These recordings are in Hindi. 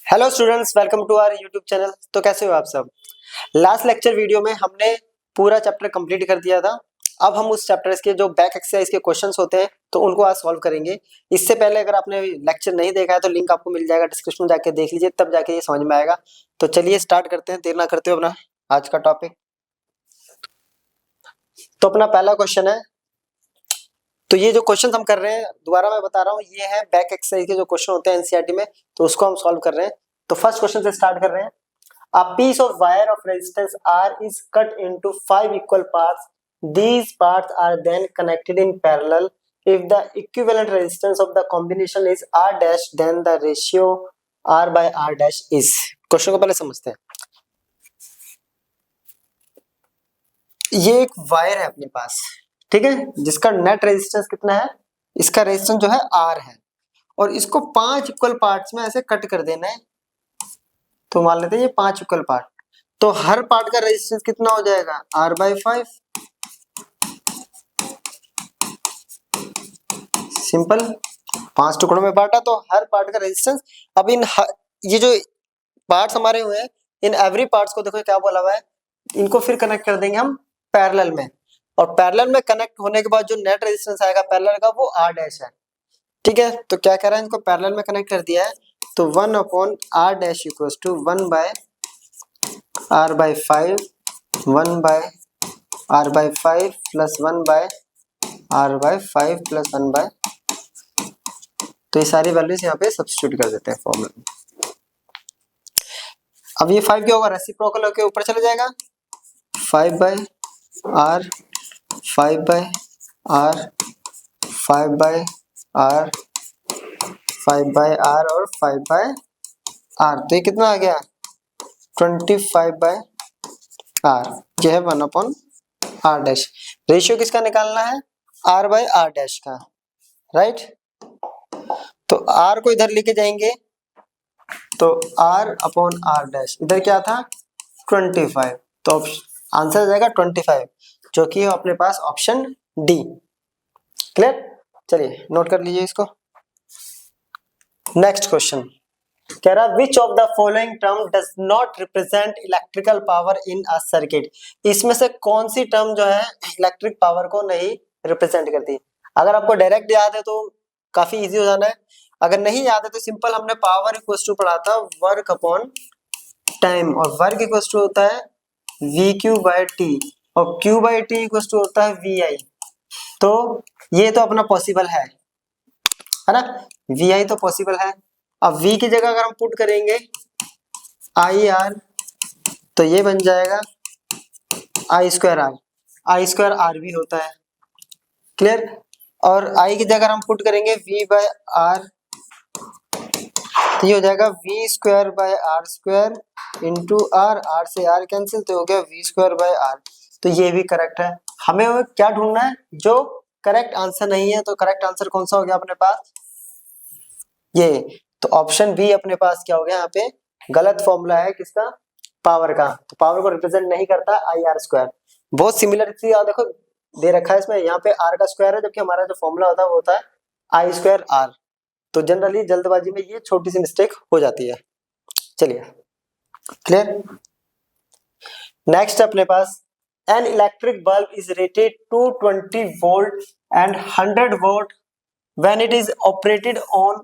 Hello students, welcome to our YouTube channel. तो कैसे हो आप सब। लास्ट लेक्चर वीडियो में हमने पूरा चैप्टर कंप्लीट कर दिया था। अब हम उस चैप्टर के जो बैक एक्सरसाइज के क्वेश्चंस होते हैं तो उनको आज सॉल्व करेंगे। इससे पहले अगर आपने लेक्चर नहीं देखा है तो लिंक आपको मिल जाएगा डिस्क्रिप्शन में, जाके देख लीजिए, तब जाके ये समझ में आएगा। तो चलिए स्टार्ट करते हैं, देर ना करते हुए अपना आज का टॉपिक। तो अपना पहला क्वेश्चन है, तो ये जो क्वेश्चन हम कर रहे हैं, दोबारा मैं बता रहा हूँ, ये है बैक एक्सरसाइज के जो क्वेश्चन होते हैं एनसीईआरटी में, तो उसको हम सॉल्व कर रहे हैं। तो फर्स्ट क्वेश्चन से स्टार्ट कर रहे हैं। A piece of wire of resistance R is cut into 5 equal parts. These parts are then connected in parallel. If the equivalent resistance of the combination is R dash, then the ratio R by R dash is. Question को पहले समझते हैं। ये एक वायर है अपने पास, ठीक है, जिसका नेट रेजिस्टेंस कितना है, इसका रेजिस्टेंस जो है R है, और इसको 5 इक्वल पार्ट्स में ऐसे कट कर देना है। तो मान लेते हैं ये 5 इक्वल पार्ट, तो हर पार्ट का रेजिस्टेंस कितना हो जाएगा, R/5। सिंपल, 5 टुकड़ों में बांटा तो हर पार्ट का रेजिस्टेंस। अब ये जो पार्ट्स हमारे हुए हैं, इन एवरी पार्ट्स को देखो क्या बोला हुआ है, इनको फिर कनेक्ट कर देंगे हम पैरेलल में, और पैरेलल में कनेक्ट होने के बाद जो नेट रेजिस्टेंस आएगा पैरेलल का वो R डैश है, ठीक है। तो क्या कह रहा है, इनको पैरेलल में कनेक्ट कर दिया है, तो 1/R dash equals to 1/R/5, 1/R/5 plus 1/R/5 plus 1/, तो ये सारी वैल्यूज यहाँ पे सब्स्टिट्यूट कर देते हैं फॉर्मूला में। अब ये 5 क्या होगा, रेसिप्रोकल होके ऊपर चले जाएगा, 5/R, 5/R, 5/R, 5/R और 5/R, तो ये कितना आ गया, 25/R। ये है 1/R डैश। रेशियो किसका निकालना है, R/R डैश का, राइट। तो R को इधर लेके जाएंगे तो R/R डैश, इधर क्या था 25, तो आंसर आ जाएगा 25, जो कि है अपने पास ऑप्शन डी। क्लियर, चलिए नोट कर लीजिए इसको। नेक्स्ट क्वेश्चन कह रहा, which of the following term does not represent electrical power in a circuit. इसमें से कौन सी टर्म जो है इलेक्ट्रिक पावर को नहीं रिप्रेजेंट करती। अगर आपको डायरेक्ट याद है तो काफी इजी हो जाना है, अगर नहीं याद है तो सिंपल, हमने पावर इक्वल टू पढ़ा था वर्क अपॉन टाइम, और वर्क इक्वल टू होता है VQ/T, और Q/T इक्वल टू होता है VI। तो ये तो अपना पॉसिबल है ना, VI तो पॉसिबल है। अब V की जगह अगर हम पुट करेंगे IR, तो ये बन जाएगा I²R, I²R भी होता है, क्लियर। और I की जगह हम पुट करेंगे V/R, तो ये हो जाएगा V²/R² इंटू R से R कैंसिल, तो हो गया V²/R। तो ये भी करेक्ट है। हमें क्या ढूंढना है, जो करेक्ट आंसर नहीं है, तो करेक्ट आंसर कौन सा हो गया अपने पास, ये। तो ऑप्शन बी अपने पास क्या हो गया, यहाँ पे गलत फॉर्मूला है किसका, पावर का। तो पावर को रिप्रेजेंट नहीं करता IR²। बहुत सिमिलर थी, देखो दे रखा है इसमें, यहाँ पे R का स्क्वायर है, जबकि हमारा जो फॉर्मूला होता है वो होता है I²R। तो जनरली जल्दबाजी में ये छोटी सी मिस्टेक हो जाती है। चलिए, क्लियर। नेक्स्ट अपने पास, an electric bulb is rated 220 volt and 100 volt when it is operated on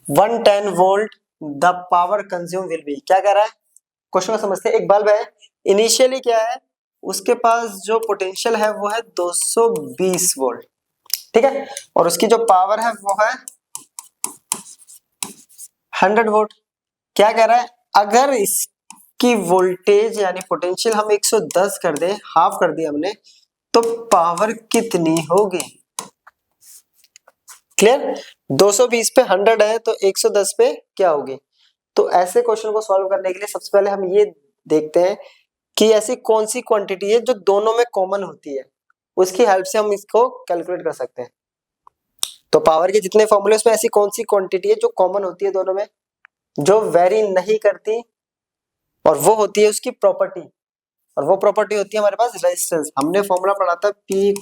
110 volt, the power consume will be. क्या कह रहा है, क्वेश्चन को समझते हैं। एक बल्ब है, इनिशियली क्या है, उसके पास जो पोटेंशियल है वो है 220 वोल्ट, ठीक है, और उसकी जो पावर है वो है 100 वोल्ट। क्या कह रहा है, अगर इसकी वोल्टेज यानी पोटेंशियल हम 110 कर दे, हाफ कर दिया हमने, तो पावर कितनी होगी। क्लियर, 220 पे 100 है तो 110 पे क्या होगी। तो ऐसे क्वेश्चन को सॉल्व करने के लिए सबसे पहले हम ये देखते हैं कि ऐसी कौन सी क्वांटिटी है जो दोनों में कॉमन होती है, उसकी हेल्प से हम इसको कैलकुलेट कर सकते हैं। तो पावर के जितने फॉर्मूले उसमें ऐसी कौन सी क्वांटिटी है जो कॉमन होती है दोनों में, जो वेरी नहीं करती, और वो होती है उसकी प्रॉपर्टी, और वो प्रॉपर्टी होती है हमारे पास रेजिस्टेंस। हमने फॉर्मूला पढ़ा था P =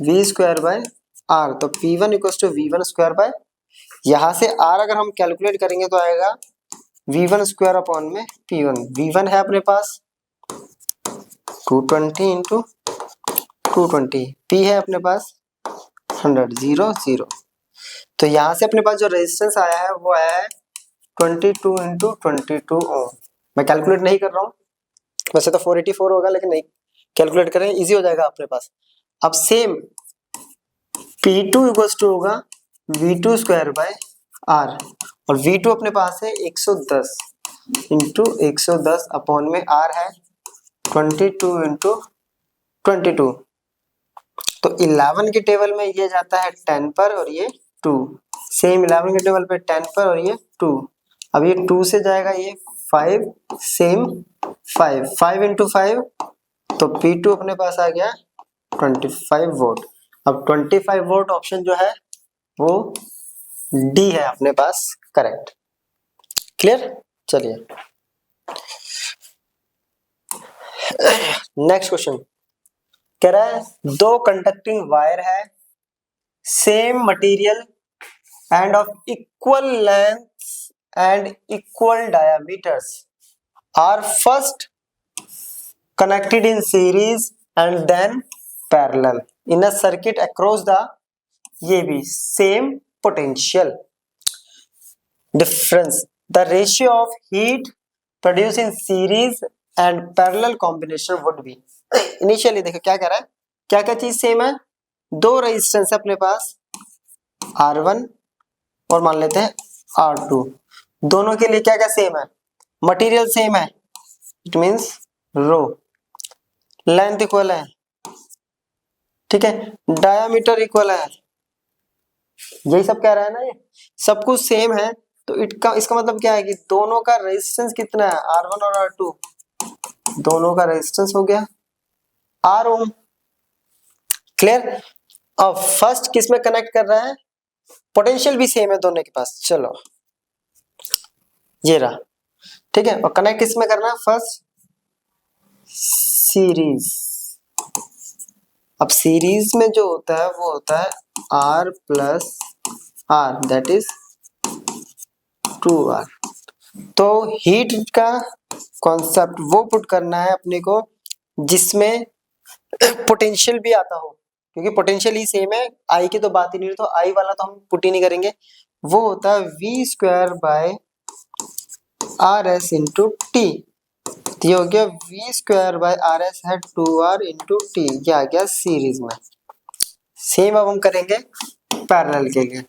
V²/R, तो P1 = V1²/R, यहां से R अगर हम कैलकुलेट करेंगे तो आएगा V1 स्क्वायर अपॉन में P1। V1 है अपने पास 220 इंटू 220, P है अपने पास 100, 0 0। तो यहाँ से अपने पास जो रेजिस्टेंस आया है वो आया है 22 इंटू 22 ओम। मैं कैलकुलेट नहीं कर रहा हूँ, वैसे तो 484 होगा लेकिन नहीं कैलकुलेट करें, इजी हो जाएगा अपने पास। अब सेम P2 इक्वल्स टू होगा V2 स्क्वायर बाय R, और V2 अपने पास है 110 इंटू 110 अपॉन में R है 22 इंटू 22। तो 11 के टेबल में ये जाता है 10 पर और ये 2, सेम 11 के टेबल पे 10 पर और ये 2। अब ये 2 से जाएगा ये 5, सेम 5 इंटू 5, तो P2 अपने पास आ गया 25 वोल्ट। अब 25 वोल्ट ऑप्शन जो है वो डी है अपने पास करेक्ट। क्लियर? चलिए नेक्स्ट क्वेश्चन कह रहा है दो कंडक्टिंग वायर है, same material and of equal length and equal diameters are first connected in series and then parallel in a circuit across the ये भी same potential difference. The ratio of heat produced in series and parallel combination would be। Initially देखो क्या कह रहा है, क्या क्या चीज सेम है, दो रेजिस्टेंस है अपने पास R1 और मान लेते हैं R2, दोनों के लिए क्या क्या सेम है, मटेरियल सेम है, it means rho, length equal है, ठीक है, डायामीटर इक्वल है, यही सब कह रहा है ना, ये सब कुछ सेम है। तो इसका मतलब क्या है कि दोनों का रेजिस्टेंस कितना है, R1 और R2, दोनों का रेजिस्टेंस हो गया R ओम। क्लियर? अब फर्स्ट किस में कनेक्ट कर रहा है, पोटेंशियल भी सेम है दोनों के पास, चलो ये रहा, ठीक है, और कनेक्ट किस में करना है, फर्स्ट सीरीज। अब सीरीज में जो होता है वो होता है R plus R, that is 2R। तो हीट का कॉन्सेप्ट वो पुट करना है अपने को जिसमें पोटेंशियल भी आता हो, क्योंकि पोटेंशियल ही सेम है, आई की तो बात ही नहीं, तो आई वाला तो हम पुट ही नहीं करेंगे। वो होता है V square bye RS into T. ये हो गया V स्क्वायर बाय RS है 2R इंटू टी, ये आ गया सीरीज में। सेम अब हम करेंगे पैरेलल के लिए।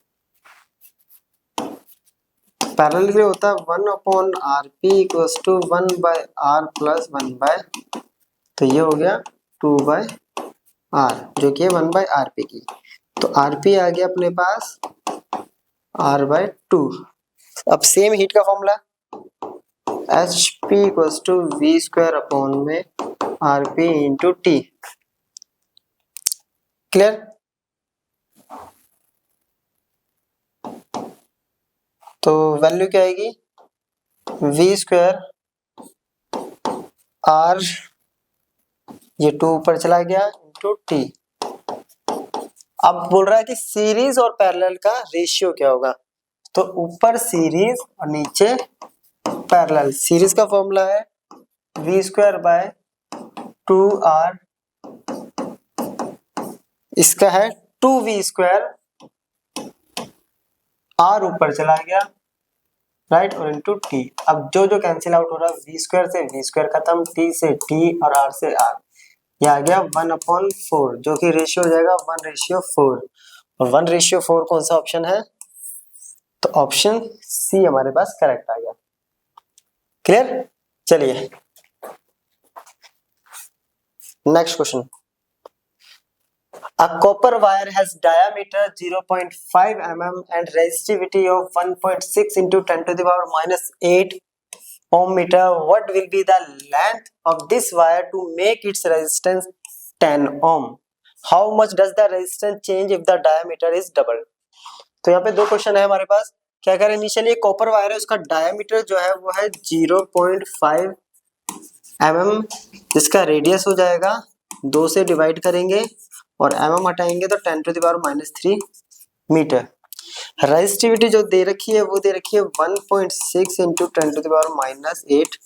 पैरेलल के लिए होता है 1 upon RP equals to 1 by R plus 1 by, तो ये हो गया 2 बाय R जो कि है 1 बाय RP की। तो RP आ गया अपने पास R बाय 2। अब सेम हीट का formula HP equals to V square upon में RP इंटू टी। क्लियर? तो वैल्यू क्या आएगी, V स्क्वायर R, ये 2 ऊपर चला गया इंटू टी। अब बोल रहा है कि सीरीज और पैरेलल का रेशियो क्या होगा, तो ऊपर सीरीज और नीचे पैरेलल। सीरीज का फॉर्मूला है V स्क्वायर बाय 2R, इसका है 2V स्क्वायर, R ऊपर चला गया राइट, और इंटू टी। अब जो जो कैंसिल आउट हो रहा है, V स्क्वायर से V स्क्वायर खत्म, T से T और R से R, ये आ गया 1/4 जो कि रेशियो हो जाएगा 1/4, और 1/4 कौन सा ऑप्शन है, तो ऑप्शन सी हमारे पास करेक्ट आ गया। क्लियर? चलिए next question. A copper wire has diameter 0.5 mm and resistivity of 1.6 into 10 to the power minus 8 ohm meter. What will be the length of this wire to make its resistance 10 ohm? How much does the resistance change if the diameter is doubled? तो यहाँ पे दो क्वेश्चन है हमारे पास। क्या करें, इनिशियली कॉपर वायर है, उसका डायमीटर जो है वो है 0.5 mm, जिसका रेडियस हो जाएगा 2 से डिवाइड करेंगे और mm हटाएंगे तो 10 to the power -3 metre. Resistivity जो दे रखी है वो दे रखी है 1.6 इंटू 10⁻⁻8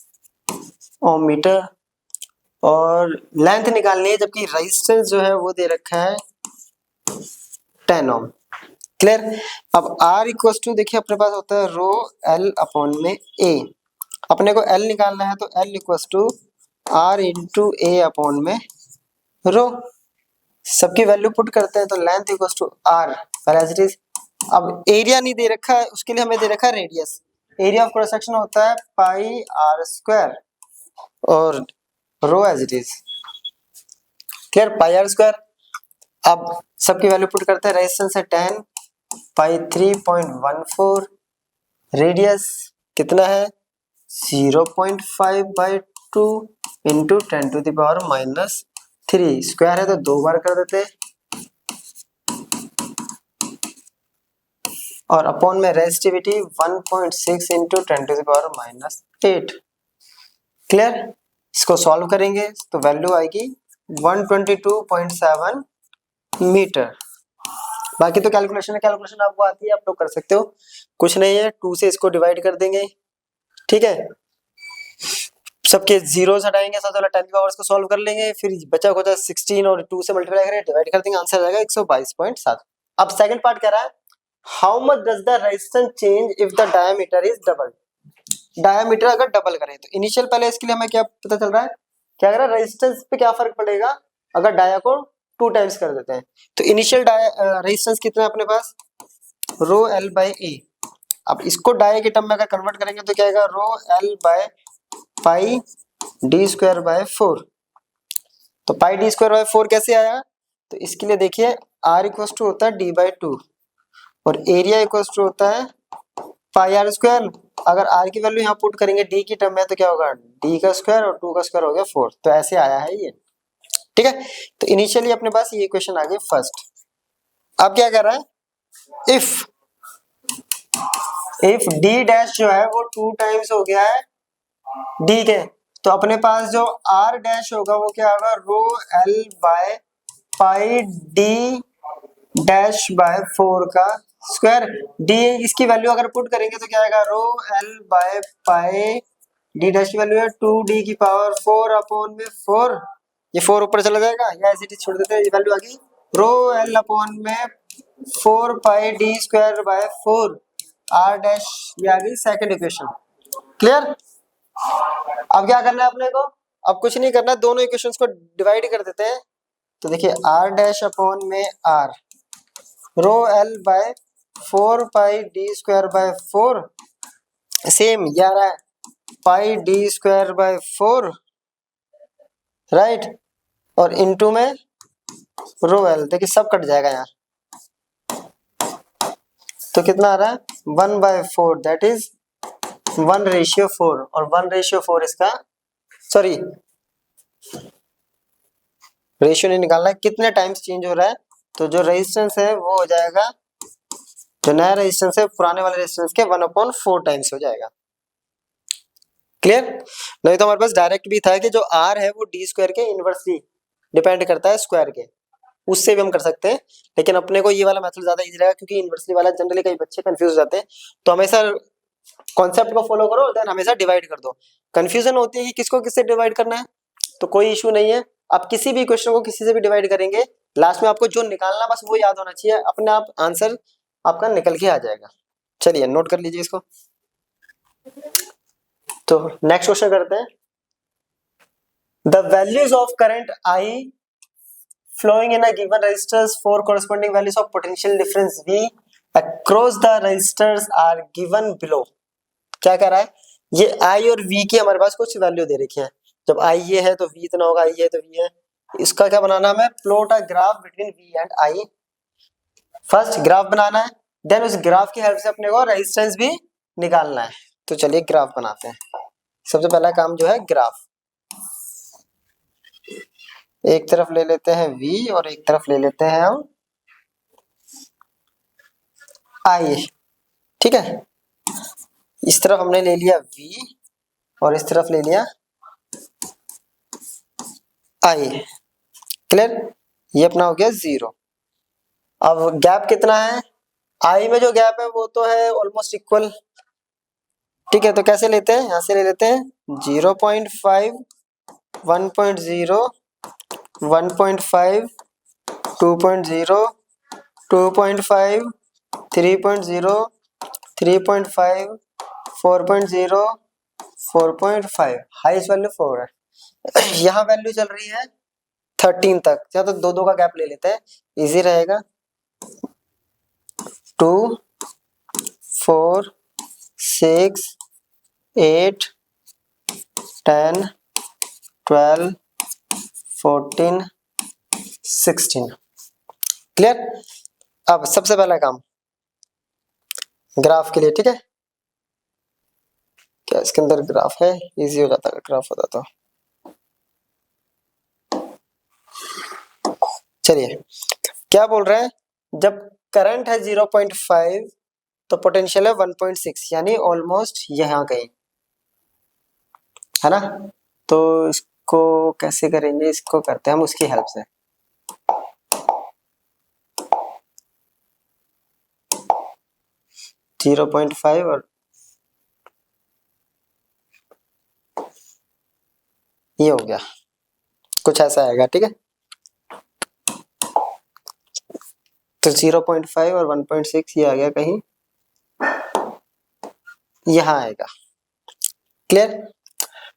ओम मीटर, और लेंथ निकालनी है, जबकि रेजिस्टेंस जो है वो दे रखा है 10 ओम। क्लियर। अब R इक्वल टू देखिए अपने पास होता है रो L अपॉन में A। अपने को L निकालना है तो L equal to R into A upon में रो। सबकी वैल्यू पुट करते हैं तो length equal to R as it is. अब एरिया नहीं दे रखा है, उसके लिए हमें दे रखा है radius. Area of cross section होता है पाई R स्क्वायर और rho as it is. Clear, pi R square. अब सबकी वैल्यू पुट करते हैं, रेजिस्टेंस है 10, पाई 3.14, रेडियस कितना है 0.5/2 इंटू 10⁻⁻3, स्क्वायर है तो 2 बार कर देते हैं, और अपॉन में रेजिस्टिविटी 1.6 इंटू 10⁻⁻8। क्लियर। इसको सॉल्व करेंगे तो वैल्यू आएगी 122.7 मीटर। बाकी तो कैलकुलेशन है, कैलकुलेशन आपको आती है, आप लोग कर सकते हो, कुछ नहीं है। 2 से इसको डिवाइड कर देंगे, ठीक है। सबके जीरोस हटाएंगे, सबसे पहले 10 की पावर्स को सॉल्व कर लेंगे, फिर बचा खुचा 16 और 2 से मल्टीप्लाई करेंगे, डिवाइड कर देंगे, आंसर आ जाएगा 122.7। अब सेकंड पार्ट कह रहा है how much does the resistance change if the diameter is double. Diameter अगर डबल करें तो इनिशियल, पहले इसके लिए हमें क्या पता चल रहा है, क्या कह रहा है रेजिस्टेंस पे क्या फर्क पड़ेगा अगर डाया को 2 टाइम्स कर देते हैं। तो इनिशियल रेजिस्टेंस कितना है अपने पास, रो L बाय A। अब इसको डाया के टर्म में अगर कन्वर्ट करेंगे तो क्या आएगा, रो L by pi D square by 4। तो पाई D स्क्वायर बाय 4 कैसे आया, तो इसके लिए देखिए R इक्वल टू होता है D बाय 2 और एरिया इक्वल टू होता है पाई R स्क्वायर। अगर R की वैल्यू यहाँ पुट करेंगे D की टर्म में तो क्या होगा, D का स्क्वायर और 2 का स्क्वायर हो गया 4। तो ऐसे आया है ये, ठीक है। तो इनिशियली अपने पास ये इक्वेशन आ गई फर्स्ट। अब क्या कर रहा है, इफ D डैश जो है वो 2 टाइम्स हो गया है D के, तो अपने पास जो R डैश होगा वो क्या होगा, रो L by pi D dash by 4 का स्क्वायर। D इसकी वैल्यू अगर पुट करेंगे तो क्या आएगा, रो L by pi D dash की वैल्यू है 2D की पावर 4 अपॉन में 4, ये 4 ऊपर चला जाएगा, या ऐसे ही छोड़ देते हैं, ये वैल्यू आ गई रो L अपॉन में 4 pi D square by 4 R dash, ये आ गई सेकंड इक्वेशन। क्लियर। अब क्या करना है अपने को, अब कुछ नहीं करना, दोनों इक्वेशंस को डिवाइड कर देते हैं। तो देखिए R डैश अपॉन में R rho L by 4 pi D square by 4, same ये आ रहा है pi D square by 4, right, और इनटू में रो L, देखिए सब कट जाएगा यार, तो कितना आ रहा है 1/4, दैट इज 1:4, और 1:4 इसका, सॉरी रेशियो नहीं निकालना है, कितने टाइम्स चेंज हो रहा है, तो जो रेजिस्टेंस है वो हो जाएगा, जो नया रेजिस्टेंस है पुराने वाले रेजिस्टेंस के 1/4 टाइम्स हो जाएगा। क्लियर। नहीं तो हमारे पास डायरेक्ट भी था कि जो R है वो D स्क्वायर के इनवर्सली डिपेंड करता है स्क्वायर के, उससे भी हम कर सकते हैं, लेकिन अपने को ये वाला मेथड ज्यादा इजी रहेगा, क्योंकि इनवर्सली वाला जनरली कई बच्चे कंफ्यूज हो जाते हैं। तो हमेशा कॉन्सेप्ट को फॉलो करो, देन हमेशा डिवाइड कर दो। कंफ्यूजन होती है कि किसको किससे डिवाइड करना है, तो कोई इशू नहीं है, आप किसी भी क्वेश्चन को किसी से भी डिवाइड करेंगे, लास्ट में आपको जो निकालना बस वो याद होना चाहिए, अपने आप आंसर आपका निकल के आ जाएगा। चलिए नोट कर लीजिए इसको। तो नेक्स्ट क्वेश्चन करते हैं, the values of current I flowing in a given resistors for corresponding values of potential difference V across the resistors are given below। क्या कह रहा है, ये I और V की हमारे पास कुछ वैल्यू दे रखी है, जब I ये है तो V इतना होगा, I ये तो V है, इसका क्या बनाना है, plot a graph between V and I। First graph बनाना है, देन उस ग्राफ की हेल्प से अपने को रेजिस्टेंस भी निकालना है। तो चलिए ग्राफ बनाते हैं। सबसे पहला काम जो है ग्राफ, एक तरफ ले लेते हैं V और एक तरफ ले लेते हैं हम I, ठीक है। इस तरफ हमने ले लिया V और इस तरफ ले लिया I। क्लियर, ये अपना हो गया 0। अब गैप कितना है, आई में जो गैप है वो तो है ऑलमोस्ट इक्वल, ठीक है। तो कैसे लेते हैं, यहाँ से ले लेते हैं 0.5, 1.0, 1.5, 2.0, 2.5, 3.0, 3.5, 4.0, 4.5, हाईएस्ट वैल्यू 4 है। यहाँ वैल्यू चल रही है 13 तक, या तो दो दो का गैप ले लेते हैं, इजी रहेगा। 2, 4, 6, 8, 10, 12, 14, 16। क्लियर। अब सबसे पहला काम ग्राफ के लिए, ठीक है। क्या इसके अंदर ग्राफ है, इजी हो जाता है ग्राफ होता तो। चलिए क्या बोल रहे हैं, जब करंट है 0.5 तो पोटेंशियल है 1.6, यानी ऑलमोस्ट यहाँ कहीं, है ना। तो इसको कैसे करेंगे, इसको करते हैं हम उसकी हेल्प से। जीरो पॉइंट फाइव और ये हो गया, कुछ ऐसा आएगा, ठीक है। तो 0.5 और 1.6 ये आ गया कहीं यहाँ आएगा। क्लियर।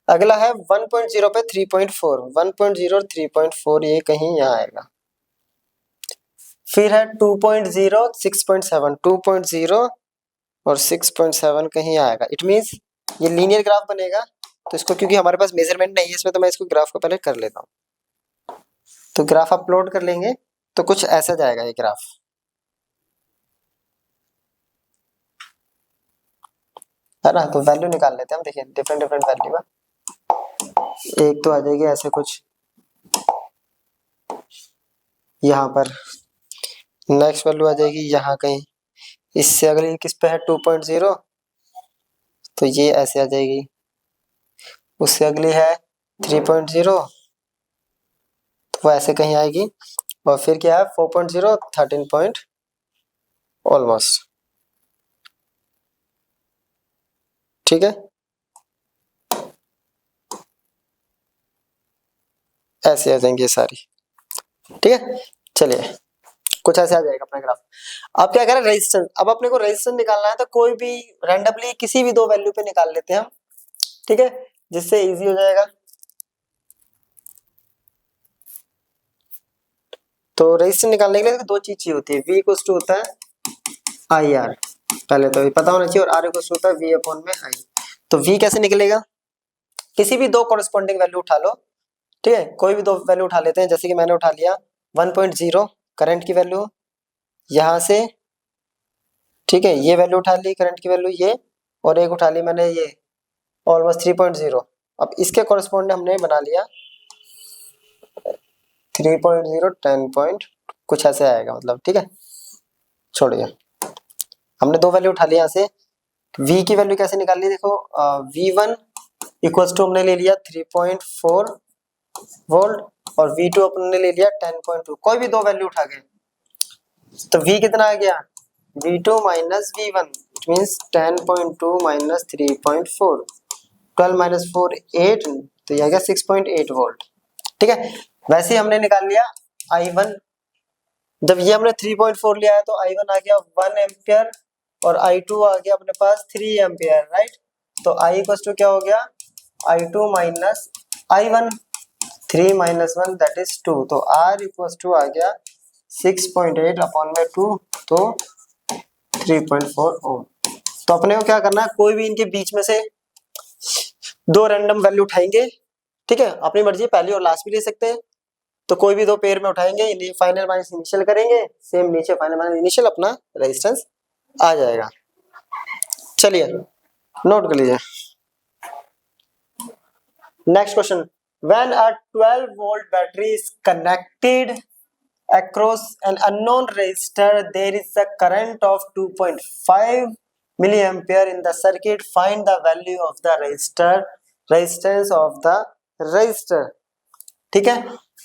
अगला है 1.0 पे 3.4, 1.0 और 3.4 ये कहीं यहाँ आएगा। फिर है 2.0, 6.7, 2.0 और 6.7 कहीं आएगा। इट मींस ये लीनियर ग्राफ बनेगा। तो इसको क्योंकि हमारे पास मेजरमेंट नहीं है इसमें, तो मैं इसको ग्राफ को पहले कर लेता हूँ। तो ग्राफ अपलोड कर लेंगे तो कुछ ऐसा जाएगा ये ग्राफ, है ना। तो वैल्यू निकाल लेते हैं हम, देखिए डिफरेंट डिफरेंट वैल्यू है। एक तो आ जाएगी ऐसे कुछ यहाँ पर, नेक्स्ट वैल्यू आ जाएगी यहाँ कहीं, इससे अगली किस पे है 2.0, तो ये ऐसे आ जाएगी। उससे अगली है 3.0, तो वो ऐसे कहीं आएगी। और फिर क्या है 4.0, 13 पॉइंट ऑलमोस्ट, ठीक है। ऐसे आ जाएंगे सारी, ठीक है। चलिए कुछ ऐसे आ जाएगा अपना ग्राफ। अब क्या करें, रेजिस्टेंस। अब अपने को रेजिस्टेंस निकालना है तो कोई भी रैंडमली किसी भी दो वैल्यू पे निकाल लेते हैं हम, ठीक है, जिससे इजी हो जाएगा। तो रेजिस्टेंस निकालने के लिए दो चीज चाहिए होती है, V इक्वल्स टू होता है आई आर, पहले तो ये पता होना चाहिए, और R इक्वल्स टू होता है V अपॉन में आई। तो V कैसे निकलेगा, किसी भी दो कॉरेस्पॉन्डिंग वैल्यू उठा लो, ठीक है। कोई भी दो वैल्यू उठा लेते हैं, जैसे कि मैंने उठा लिया 1.0 करंट की वैल्यू यहाँ से, ठीक है। ये वैल्यू उठा ली करंट की वैल्यू ये, और एक उठा ली मैंने ये ऑलमोस्ट 3.0। अब इसके कॉरेस्पॉन्ड हमने बना लिया 3.0, 10 पॉइंट कुछ ऐसे आएगा मतलब, ठीक है। छोड़िए, हमने दो वैल्यू उठा ली यहाँ से। V की वैल्यू कैसे निकाल ली, देखो V1 इक्वल्स टू हमने ले लिया 3.4 वोल्ट, और V2 अपने ले लिया 10.2। कोई भी दो वैल्यू उठा के, तो V कितना आ गया, V2 minus V1, it means 10.2 minus 3.4, 12 minus 4 8, तो ये आ गया 6.8 वोल्ट, ठीक है। वैसे ही हमने निकाल लिया I1, जब ये हमने 3.4 लिया है तो I1 आ गया 1 एम्पियर, और I2 आ गया अपने पास 3 एम्पियर, राइट। तो I इक्वल टू क्या हो गया, I2 minus I1, 3 minus 1 that is 2, तो R इक्वल टू आ गया 6.8 अपॉन में 2, तो 3.4 ओम। तो अपने को क्या करना है, कोई भी इनके बीच में से दो रैंडम वैल्यू उठाएंगे, ठीक है। अपनी मर्जी पहली और लास्ट भी ले सकते हैं। तो कोई भी दो पेयर में उठाएंगे, फाइनल माइनस इनिशियल करेंगे, सेम नीचे फाइनल माइनस इनिशियल, अपना रेजिस्टेंस आ जाएगा। चलिए नोट कर लीजिए। Next question, when a 12 volt battery is connected across an unknown resistor, there is a current of 2.5 milliampere in the circuit. Find the value of the resistance of the resistor, ठीक है।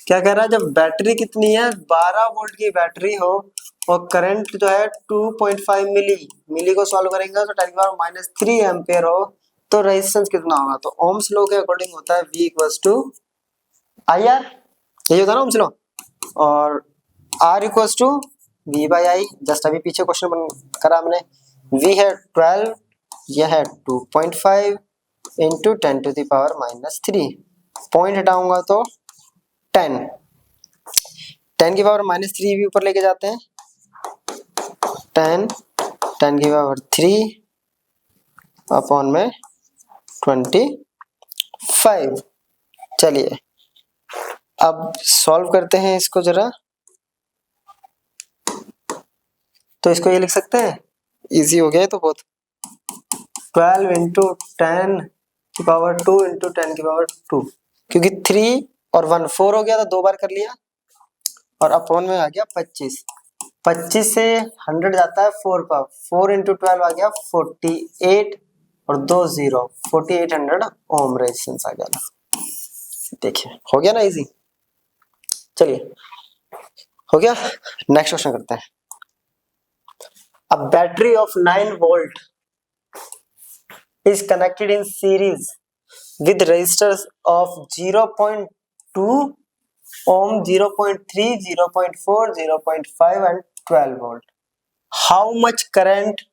क्या कह रहा है, जब बैटरी कितनी है 12 वोल्ट की बैटरी हो और करंट जो है 2.5 मिली को सॉल्व करेंगे तो 10⁻³ एम्पियर हो तो रेजिस्टेंस कितना होगा। तो ओम्स लॉ के अकॉर्डिंग होता है V इक्वल्स टू IR, यही होता है ना ओम्स लॉ, और R equals to V by I. Just अभी पीछे क्वेश्चन करा हमने, V है 12, यह है 2.5 इंटू 10⁻³ पॉइंट हटाऊंगा तो 10, 10⁻³ भी ऊपर लेके जाते हैं, 10 10⁻³ अपॉन में 25। चलिए अब सॉल्व करते हैं इसको जरा। तो इसको ये लिख सकते हैं, इजी हो गया है तो बहुत, 12 इंटू 10⁻² इंटू 10⁻², क्योंकि 3 और 1 4 हो गया तो 2 बार कर लिया, और अपॉन में आ गया 25। 25 से 100 जाता है 4 का, 4 इंटू 12 आ गया 48 और 2 0, 4800 ओम रेजिस्टेंस आ गया। देखिए हो गया ना इजी। चलिए हो गया, नेक्स्ट क्वेश्चन करते हैं। A battery of 9 volt is connected in series with resistors of 0.2 ohm, 0.3, 0.4, 0.5 and 12 volt. How much current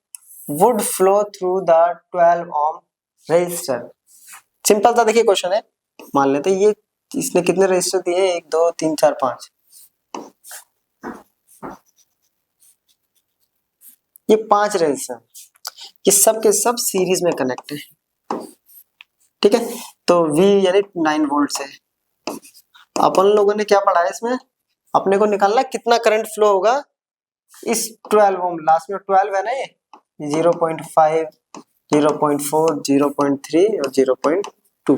would flow through the 12 ohm resistor? Simple सा देखिए क्वेश्चन है, मान लेते हैं ये इसने कितने रेजिस्टर दिए हैं, 1 2 3 4 5, ये 5 रेजिस्टर, ये सब के सब सीरीज में कनेक्ट है, ठीक है। तो V यानी 9 वोल्ट से अपन लोगों ने क्या पढ़ा है, इसमें अपने को निकालना कितना करंट फ्लो होगा इस 12 ओम, लास्ट में 12 है ना, ये 0.5 0.4 0.3 और 0.2,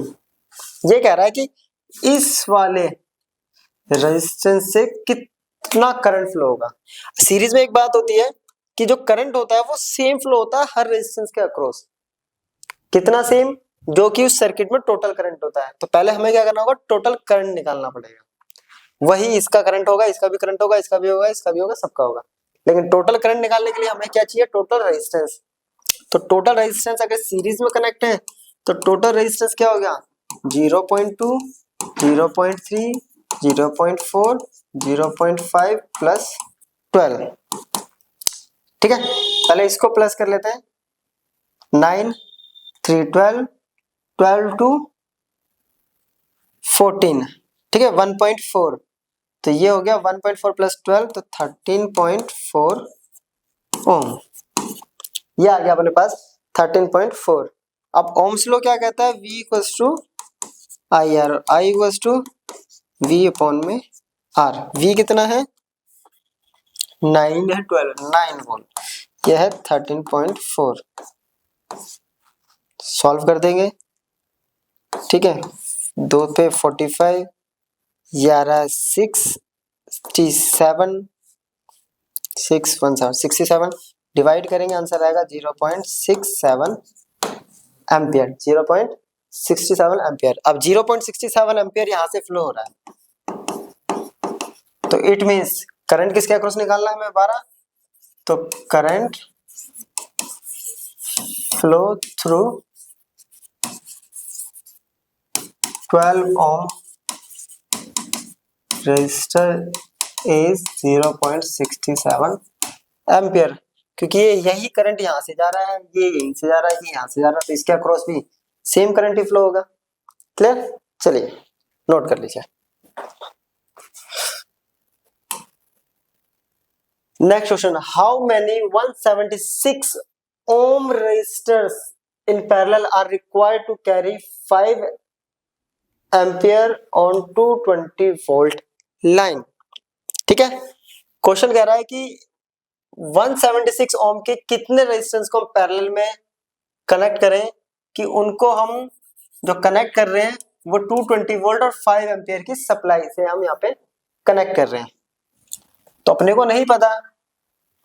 ये कह रहा है कि इस वाले रेजिस्टेंस से कितना करंट फ्लो होगा। सीरीज में एक बात होती है कि जो करंट होता है वो सेम फ्लो होता है हर रेजिस्टेंस के अक्रॉस, कितना सेम, जो कि उस सर्किट में टोटल करंट होता है। तो पहले हमें क्या करना होगा, टोटल करंट निकालना पड़ेगा, वही इसका करंट होगा, इसका भी करंट होगा, इसका भी होगा, इसका भी होगा, सबका होगा। लेकिन टोटल करंट निकालने के लिए हमें क्या चाहिए, टोटल रेजिस्टेंस। तो टोटल रेजिस्टेंस अगर सीरीज में कनेक्ट है तो टोटल रेजिस्टेंस क्या हो गया, 0.2 0.3 0.4 0.5 प्लस 12, ठीक है। पहले इसको प्लस कर लेते हैं, 9 3 12 12 टू 14, ठीक है, 1.4, तो ये हो गया 1.4 प्लस 12 तो 13.4 ओम, ये आ गया अपने पास 13.4। अब ओम्स लॉ क्या कहता है, V equals to IR, I equals to V upon में R। V कितना है, 9 है, 12 9 वोल्ट, यह है 13.4। सॉल्व कर देंगे, ठीक है, 2 पे 45, 11 67 6 1 67, डिवाइड करेंगे आंसर आएगा 0.67 एम्पियर, 0.67 एम्पियर। अब 0.67 एम्पियर यहां से फ्लो हो रहा है, तो इट मींस करंट किसके अक्रॉस निकालना है हमें 12, तो current flow through 12 ohm resistor is 0.67 ampere, क्योंकि ये यही करंट यहां से जा रहा है, ये यहीं से जा रहा है, ये यहां से जा रहा है, तो इसके अक्रॉस भी सेम करंट ही फ्लो होगा। क्लियर, चलिए नोट कर लीजिए। Next question, how many 176 ohm resistors in parallel are required to carry 5 ampere on 220 volt line, ठीक है। क्वेश्चन कह रहा है कि 176 ओम के कितने रेजिस्टेंस को हम पैरेलल में कनेक्ट करें कि उनको हम जो कनेक्ट कर रहे हैं वो 220 वोल्ट और 5 एम्पियर की सप्लाई से हम यहाँ पे कनेक्ट कर रहे हैं। तो अपने को नहीं पता,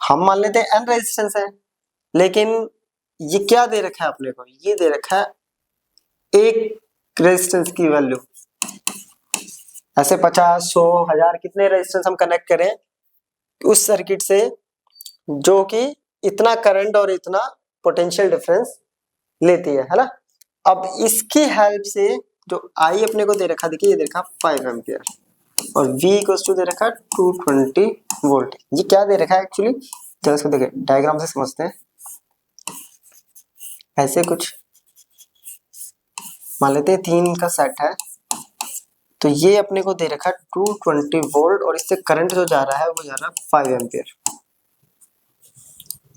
हम मान लेते हैं n रेजिस्टेंस है, लेकिन ये क्या दे रखा है अपने को, ये दे रखा है एक रेजिस्टेंस की वैल्यू ऐसे 50, 100, 1000 कितने रेजिस्टेंस हम कनेक्ट करें उस सर्किट से जो कि इतना करंट और इतना पोटेंशियल डिफरेंस लेती है ना। अब इसकी हेल्प से जो आई अपने को दे रखा, देखिए ये दे रखा 5 एम्पियर और V इक्वल टू दे रखा 220 वोल्ट। ये क्या दे रखा है एक्चुअली, जरा इसको देखिए डायग्राम से समझते हैं। ऐसे कुछ मान लेते हैं 3 का सेट है, तो ये अपने को दे रखा है 220 वोल्ट और इससे करंट जो जा रहा है वो जा रहा है 5 एम्पियर।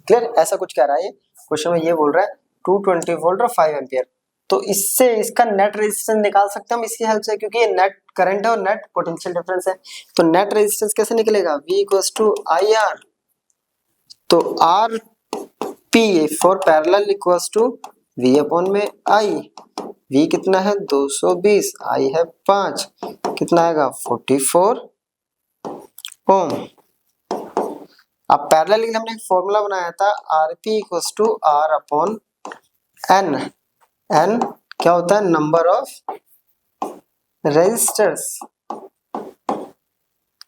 क्लियर, ऐसा कुछ कह रहा है ये क्वेश्चन में, ये बोल रहा है 220 वोल्ट और 5 एम्पियर। तो इससे इसका नेट रेजिस्टेंस निकाल सकते हैं हम इसकी हेल्प से, क्योंकि ये नेट करंट है और नेट पोटेंशियल डिफरेंस है। तो नेट रेजिस्टेंस कैसे निकलेगा, V equals to I R. तो R P for parallel equals to V upon में आई। V कितना है 220, आई है 5, कितना आएगा 44 ओम। अब पैरेलल के लिए हमने एक फॉर्मूला बनाया था R P equals to R upon N. N क्या होता है, नंबर ऑफ रेजिस्टर्स,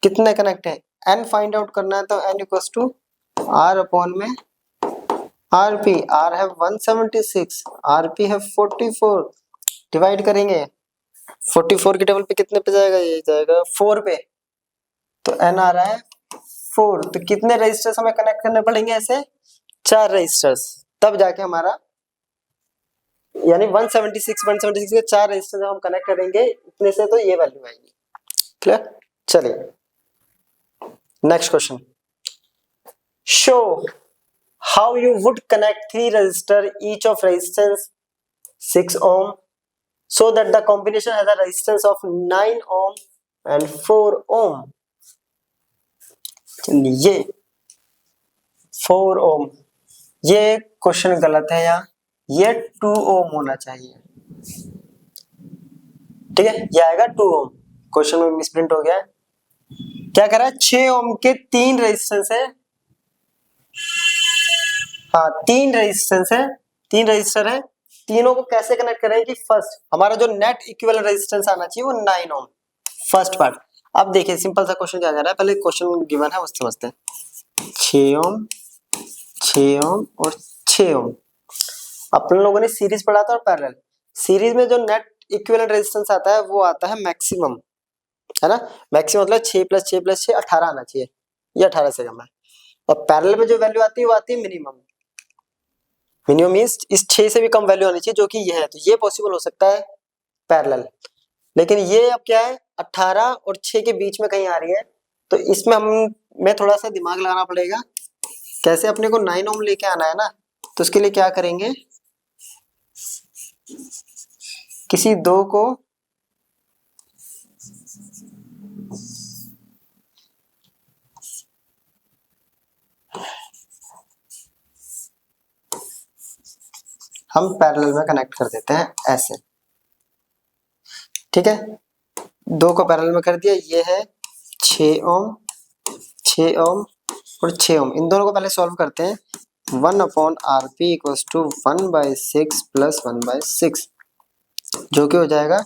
कितने कनेक्ट है, एन फाइंड आउट करना है। तो N equals to R upon में आर पी। आर है 176, आर पी है 44, डिवाइड करेंगे 44 के टेबल पे कितने पे जाएगा, ये जाएगा 4 पे, तो एन आ रहा है 4। तो कितने रेजिस्टर्स हमें कनेक्ट करने पड़ेंगे, ऐसे 4 रेजिस्टर्स, तब जाके हमारा यानी 176 के 4 रेजिस्टर हम कनेक्ट करेंगे इतने से, तो ये वैल्यू आएगी। क्लियर, चलिए next question. Show how you would connect 3 resistor each of resistance 6 ohm so that the combination has a resistance of 9 ohm and 4 ohm। चलिए 4 ohm, ये क्वेश्चन गलत है यहाँ, ये 2 ohm होना चाहिए। ठीक है, ये आएगा 2 ohm, क्वेश्चन में मिसप्रिंट हो गया है। क्या कह रहा है, 6 ohm के 3 रेजिस्टेंस है, हाँ 3 रेजिस्टेंस है, 3 रेजिस्टर है, तीनों को कैसे कनेक्ट करें कि फर्स्ट हमारा जो नेट इक्विवेलेंट रेजिस्टेंस आना चाहिए वो 9 ओम, फर्स्ट पार्ट। अब देखिए सिंपल सा क्वेश्चन क्या कर रहा है, पहले क्वेश्चन गिवन है उससे समझते हैं। 6 ओम, 6 ओम और 6 ओम, अपन लोगों ने सीरीज पढ़ा था और पैरेलल। सीरीज में जो नेट इक्विवेलेंट रेजिस्टेंस आता है वो आता है मैक्सिमम, है ना, मैक्सिमम मतलब 6 + 6 + 6 18 आना चाहिए, ये 18 से कम है। और पैरेलल में जो वैल्यू आती है वो आती है मिनिमम। मिनिमम मींस इस 6 से भी कम वैल्यू आनी चाहिए, जो कि ये है, तो ये पॉसिबल हो सकता है पैरेलल। लेकिन ये अब क्या है 18 और 6 के बीच में कहीं आ रही है, तो इसमें हमें थोड़ा सा दिमाग लगाना पड़ेगा। कैसे, अपने को 9 ओम लेके आना है ना, तो उसके लिए क्या करेंगे, किसी दो को हम पैरेलल में कनेक्ट कर देते हैं ऐसे। ठीक है, दो को पैरेलल में कर दिया, ये है 6 ओम, 6 ओम और 6 ओम, इन दोनों को पहले सॉल्व करते हैं। 1 upon R P equals to 1/6 + 1/6, जो कि हो जाएगा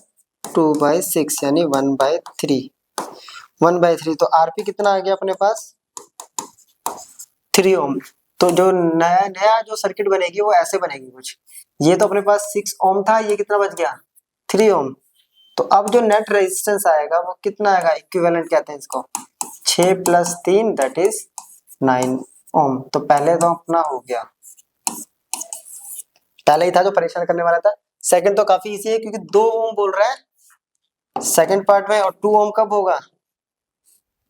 2/6 यानी 1/3। 1/3 तो आर पी कितना आ गया अपने पास 3 ओम। तो जो नया नया जो सर्किट बनेगी वो ऐसे बनेगी कुछ, ये तो अपने पास 6 ओम था, ये कितना बच गया 3 ओम। तो अब जो नेट रेजिस्टेंस आएगा वो कितना आएगा, इक्विवेलेंट कहते हैं इसको, 6 + 3 दैट इज 9 ओम। तो पहले तो अपना हो गया, पहले ही था जो परेशान करने वाला था। सेकंड तो काफी इजी है क्योंकि 2 ओम बोल रहा है सेकंड पार्ट में, और 2 ओम कब होगा,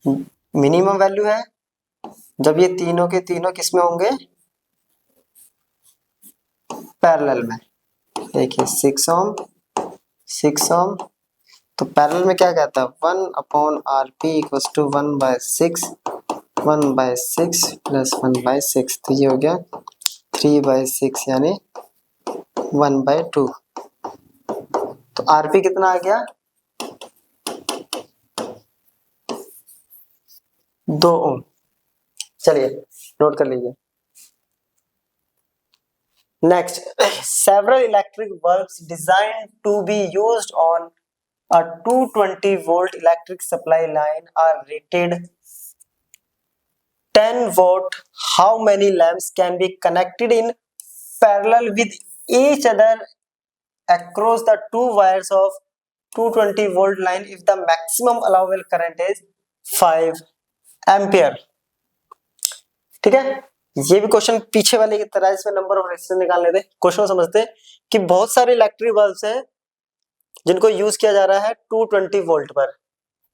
मिनिमम वैल्यू है जब ये तीनों के तीनों किसमें होंगे, पैरेलल में। देखिए 6 ओम, 6 ओम, तो पैरेलल में क्या कहता है 1 upon R P equals to 1/6, 1/6 + 1/6, तो ये हो गया 3/6 यानी 1/2। तो आर पी कितना आ गया 2 ओम। चलिए नोट कर लीजिए। Next, several electric bulbs designed to be used on a 220 volt electric supply line are rated 10 watt, how many lamps can be connected in parallel with each other across the two wires of 220 volt line if the maximum allowable current is 5 ampere? ठीक है, ये भी क्वेश्चन पीछे वाले की तरह, इसमें नंबर ऑफ रेजिस्टेंस निकालने थे। क्वेश्चन समझते हैं कि बहुत सारे इलेक्ट्रिक बल्ब्स हैं जिनको यूज किया जा रहा है 220 वोल्ट पर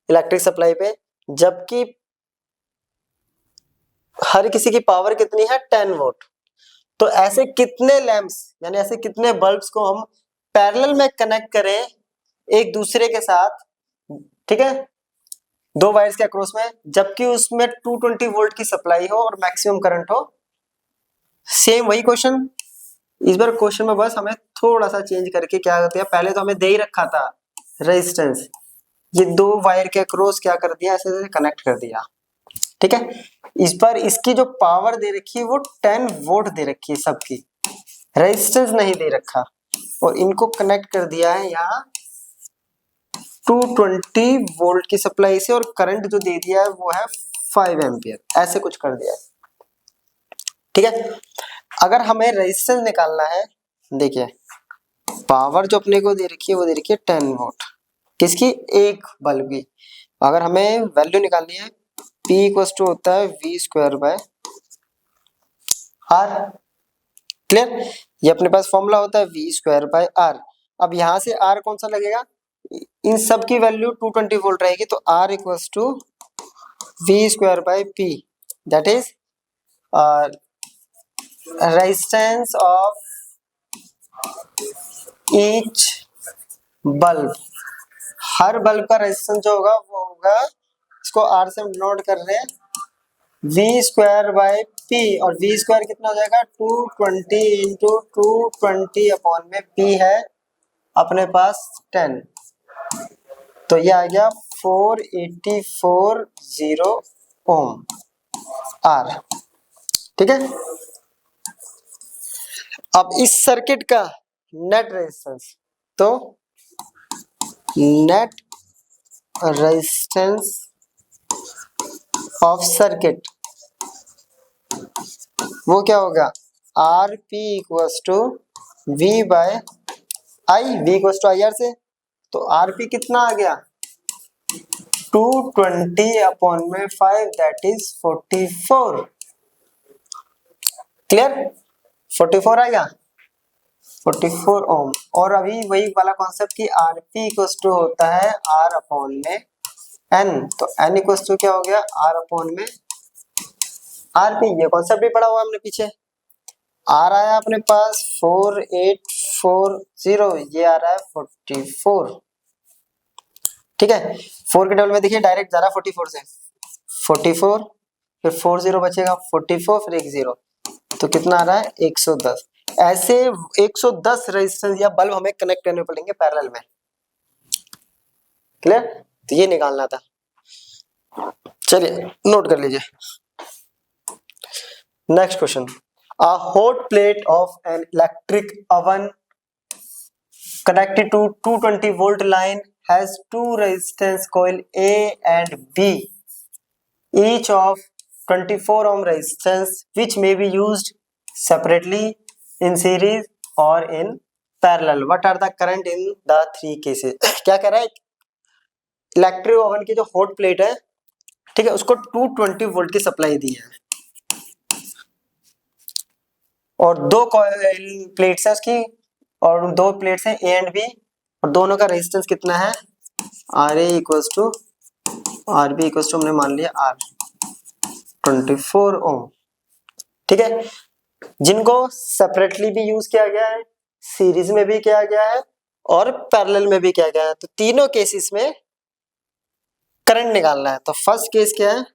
इलेक्ट्रिक सप्लाई पे, जबकि हर किसी की पावर कितनी है 10 वोल्ट। तो ऐसे कितने लैंप्स यानी ऐसे कितने बल्ब्स को हम पैरेलल में कनेक्ट करें एक दूसरे के साथ, ठीक है, दो वायर्स के अक्रॉस में, जबकि उसमें 220 वोल्ट की सप्लाई हो और मैक्सिमम करंट हो। सेम वही क्वेश्चन, इस बार क्वेश्चन में बस हमें थोड़ा सा चेंज करके क्या करते हैं, पहले तो हमें दे ही रखा था रेजिस्टेंस, ये दो वायर के अक्रॉस क्या कर दिया, ऐसे कनेक्ट कर दिया, ठीक है। इस बार इसकी जो पावर दे रखी है वो 10 वोल्ट दे रखी है सबकी, रेजिस्टेंस नहीं दे रखा, और इनको कनेक्ट कर दिया है यहाँ 220 वोल्ट की सप्लाई से, और करंट जो दे दिया है वो है 5 एम्पियर, ऐसे कुछ कर दिया है, ठीक है। अगर हमें रेजिस्टेंस निकालना है, देखिए पावर जो अपने को दे रखी है वो दे रखी है 10 वोल्ट, किसकी, एक बल्ब की। अगर हमें वैल्यू निकालनी है, P इक्वल्स टू होता है V square bye R, clear, ये अपने पास फॉर्मूला होता है V स्क्वायर बाय R। अब यहां से R कौन सा लगेगा, इन सब की वैल्यू 220 वोल्ट रहेगी, तो R equals to V square by P, that is resistance of each bulb, हर बल्ब का रेजिस्टेंस जो होगा वो होगा, इसको R से हम नोट कर रहे हैं, V स्क्वायर बाय P, और V स्क्वायर कितना हो जाएगा 220 इंटू 220 अपॉन में P है अपने पास 10, तो ये आ गया 4840 ओम R, ठीक है। अब इस सर्किट का नेट रेजिस्टेंस, तो नेट रेजिस्टेंस ऑफ सर्किट वो क्या होगा, R P equals to V by I, V equals to I R से, तो आर पी कितना आ गया 220 अपॉन में 5, दैट इज 44, क्लियर, 44 आएगा 44 ओम। और अभी वही वाला कॉन्सेप्ट कि आर पी इक्वल्स टू होता है आर अपॉन में एन, तो एन इक्वल्स टू क्या हो गया आर अपॉन में आर पी, ये कॉन्सेप्ट भी पढ़ा हुआ हमने पीछे। आर आया अपने पास 4840, ये आ रहा है 44, ठीक है। 4 के टेबल में देखिए डायरेक्ट जा रहा है 44 से, 44 फिर 40 बचेगा, 44 फिर एक 0, तो कितना आ रहा है 110। ऐसे 110 रेजिस्टेंस या बल्ब हमें कनेक्ट करने पड़ेंगे पैरेलल में, क्लियर, तो ये निकालना था, चलिए नोट कर लीजिए। Next question, a hot plate of an electric oven connected to 220 volt line has two resistance coil A and B, each of 24 ohm resistance, which may be used separately, in series or in parallel. What are the current in the three cases? क्या कह रहा है, इलेक्ट्रिक ओवन की जो हॉट प्लेट है, ठीक है, उसको 220 वोल्ट की सप्लाई दी है, और दो कॉइल प्लेट्स है उसकी, और दो प्लेट्स हैं ए एंड बी, और दोनों का रेजिस्टेंस कितना है R A equals to R B equals to हमने मान लिया आर 24 ओम, ठीक है, जिनको सेपरेटली भी यूज किया गया है, सीरीज में भी किया गया है, और पैरेलल में भी किया गया है। तो तीनों केसेस में करंट निकालना है। तो फर्स्ट केस क्या है,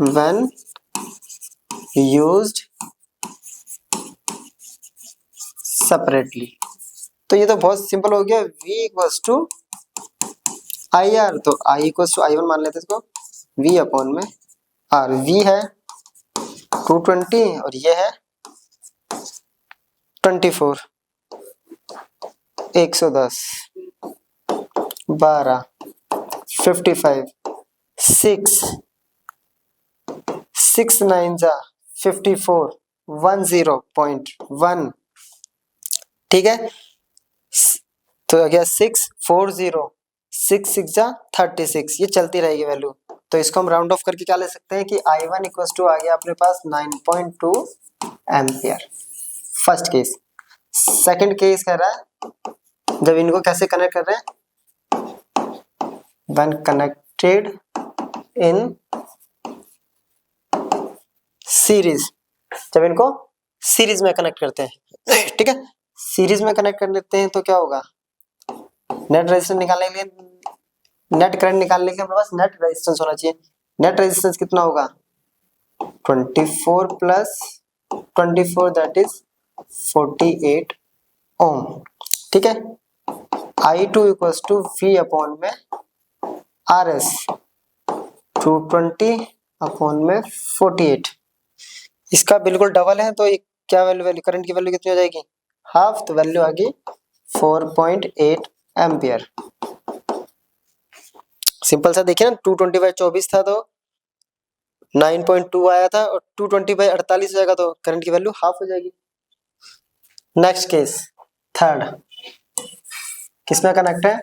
व्हेन यूज्ड सेपरेटली, तो ये तो बहुत सिंपल हो गया, V equals to I R, तो I इक्वल्स टू I1 मान लेते हैं इसको, V अपॉन में R, V है 220 और ये है 24, 110, 12, 55, 6, 6 9 जा 54, 10.1, ठीक है। तो आ गया 640, 6 6 जा 36, ये चलती रहेगी वैल्यू। तो इसको हम राउंड ऑफ करके क्या ले सकते हैं कि I1 इक्वल टू आ गया अपने पास 9.2 ampere, first case. Second case कह रहा है जब इनको कैसे कनेक्ट कर रहे हैं, when connected in सीरीज, जब इनको सीरीज में कनेक्ट करते हैं, ठीक है, सीरीज में कनेक्ट कर देते हैं तो क्या होगा, नेट रेजिस्टेंस निकालने के लिए, नेट करंट निकालने के लिए हमारे पास नेट रेजिस्टेंस होना चाहिए। नेट रेजिस्टेंस कितना होगा, 24 प्लस 24 दैट इज 48 ओम, ठीक है। I2 equals to V upon में RS, 220 अपॉन में 48, इसका बिल्कुल डबल है तो ये क्या वैल्यू करंट की वैल्यू कितनी हो जाएगी, हाफ, तो वैल्यू आ गई 4.8 एम्पियर। सिंपल सा देखिए ना, 220 बाई 24 था तो 9.2 आया था, और 220 बाई 48 हो जाएगा तो करंट की वैल्यू हाफ हो जाएगी। नेक्स्ट केस थर्ड, किसमें कनेक्ट है,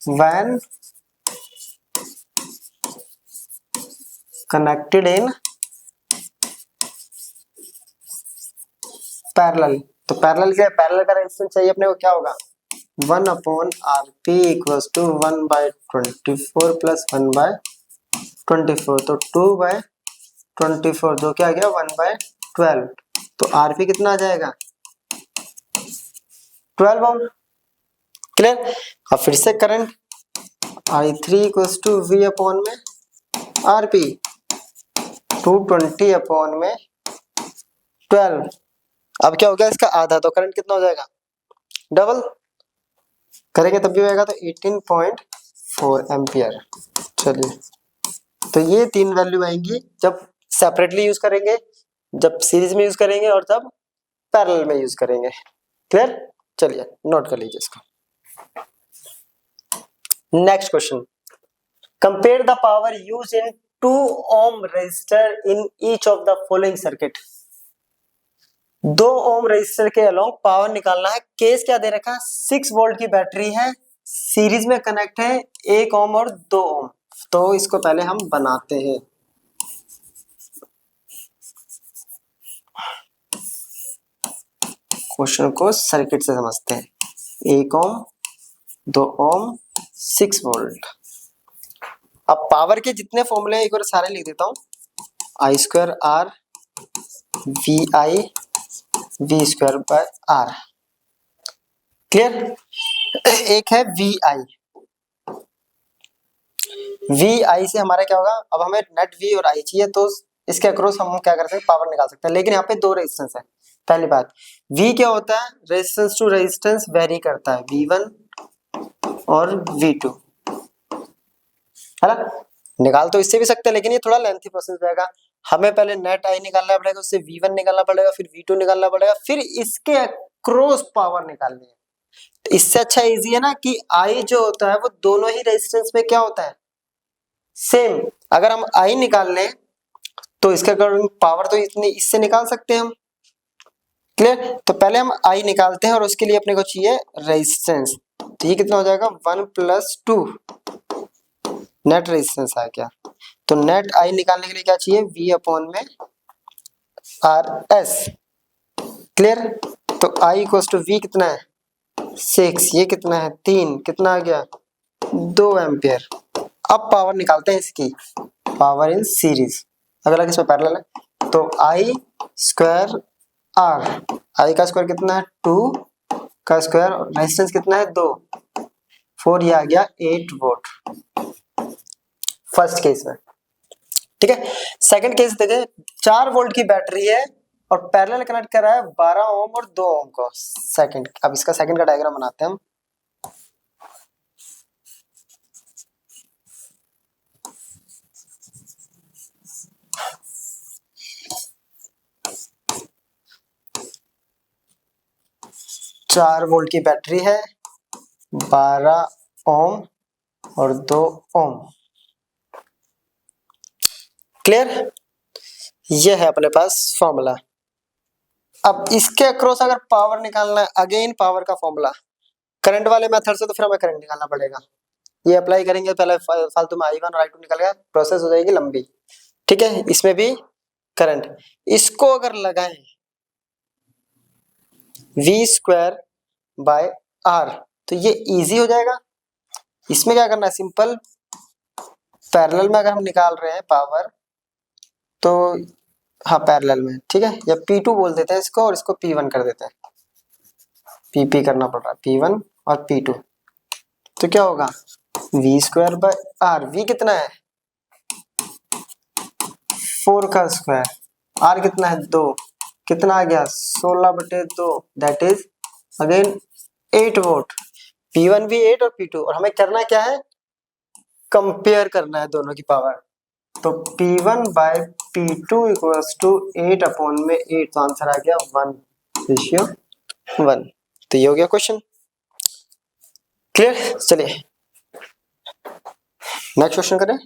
व्हेन कनेक्टेड इन पैरेलल, तो पैरेलल क्या है, पैरेलल का रेजिस्टेंस चाहिए अपने को, क्या होगा 1 upon R P equals to 1 by 24 plus 1 by 24, तो 2 बाई 24 जो क्या आ गया 1 बाई 12, तो आर पी कितना आ जाएगा 12 ओम, क्लियर। अब फिर से current I3 equals to V upon में आर पी, 220 अपॉन में 12, अब क्या हो गया इसका आधा, तो करंट कितना हो जाएगा, डबल करेंगे तब भी होगा तो 18.4 एम्पियर। चलिए, तो ये तीन वैल्यू आएंगी जब सेपरेटली यूज करेंगे, जब सीरीज में यूज करेंगे, और जब पैरेलल में यूज करेंगे, क्लियर। चलिए नोट कर लीजिए इसको। Next question, compare the power use in 2 ohm resistor in each of the following circuit. 2 ohm resistor के अलोंग पावर निकालना है। केस क्या दे रखा है, 6 वोल्ट की बैटरी है, सीरीज में कनेक्ट है 1 ओम और 2 ओम। तो इसको पहले हम बनाते हैं। क्वेश्चन को सर्किट से समझते हैं। 1 ओम, 2 ओम, 6 वोल्ट। अब पावर के जितने फॉर्मूले एक बार सारे लिख देता हूं, I square R V I V square by R, clear. एक है वी आई, वी आई से हमारा क्या होगा, अब हमें नेट वी और आई चाहिए, तो इसके अक्रॉस हम क्या कर सकते हैं, पावर निकाल सकते हैं। लेकिन यहाँ पे 2 रेजिस्टेंस है। पहली बात, वी क्या होता है, रेजिस्टेंस टू रेजिस्टेंस वेरी करता है, V1 और V2, है ना। निकाल तो इससे भी सकते हैं, लेकिन ये थोड़ा लेंथी प्रोसेस रहेगा। हमें पहले नेट आई निकालना पड़ेगा, उससे V1 निकालना पड़ेगा, फिर V2 निकालना पड़ेगा, फिर इसके अक्रॉस पावर निकालनी है। तो इससे अच्छा इजी है ना कि आई जो होता है वो दोनों ही रेजिस्टेंस में क्या होता है, सेम। अगर हम आई निकाल लें तो इसके अकॉर्डिंग पावर तो इतनी इससे निकाल सकते हैं हम, क्लियर। तो पहले हम आई निकालते हैं और उसके लिए अपने को चाहिए रेजिस्टेंस। तो ये कितना हो जाएगा 1 + 2 नेट रेजिस्टेंस आ गया। तो नेट आई निकालने के लिए क्या चाहिए, V अपॉन में RS, क्लियर। तो आई इक्वल टू V कितना है 6, ये कितना है 3, कितना आ गया 2 एम्पियर। अब पावर निकालते हैं इसकी, पावर इन सीरीज। अगला किसमें पैरेलल है, तो आई स्क्वायर आर, आई का स्क्वायर कितना है 2 का स्क्वायर, रेजिस्टेंस कितना है 2, 4, ये आ गया 8 वोल्ट फर्स्ट केस में, ठीक है। सेकंड केस देखें, 4 वोल्ट की बैटरी है और पैरेलल कनेक्ट कर रहा है 12 ओम और 2 ओम को। सेकंड, अब इसका सेकंड का डायग्राम बनाते हैं हम। चार वोल्ट की बैटरी है, 12 ओम और 2 ओम। क्लियर? ये है अपने पास फॉर्मूला। अब इसके अक्रॉस अगर पावर निकालना है, अगेन पावर का फॉर्मूला करंट वाले मेथड से, तो फिर हमें करंट निकालना पड़ेगा। ये अप्लाई करेंगे पहले, फालतू में I1 और I2 निकल गया, प्रोसेस हो जाएगी लंबी। ठीक है, इसमें भी करंट, इसको अगर लगाएं V²/R तो ये इजी हो जाएगा। इसमें क्या करना है, सिंपल पैरेलल में अगर हम निकाल रहे हैं पावर तो, हाँ पैरेलल में, ठीक है, या P2 बोल देते हैं इसको और इसको P1 कर देते हैं, PP करना पड़ रहा है, P1 और P2। तो क्या होगा V²/R, V कितना है 4 का स्क्वायर, R कितना है 2, कितना आ गया 16/2, that is again 8 volt. P1 भी 8 और P2, और हमें करना क्या है, कंपेयर करना है दोनों की पावर। तो P1/P2 इक्वल्स टू 8/8, तो आंसर आ गया 1:1। तो ये हो गया क्वेश्चन। क्लियर? चलिए नेक्स्ट क्वेश्चन करें।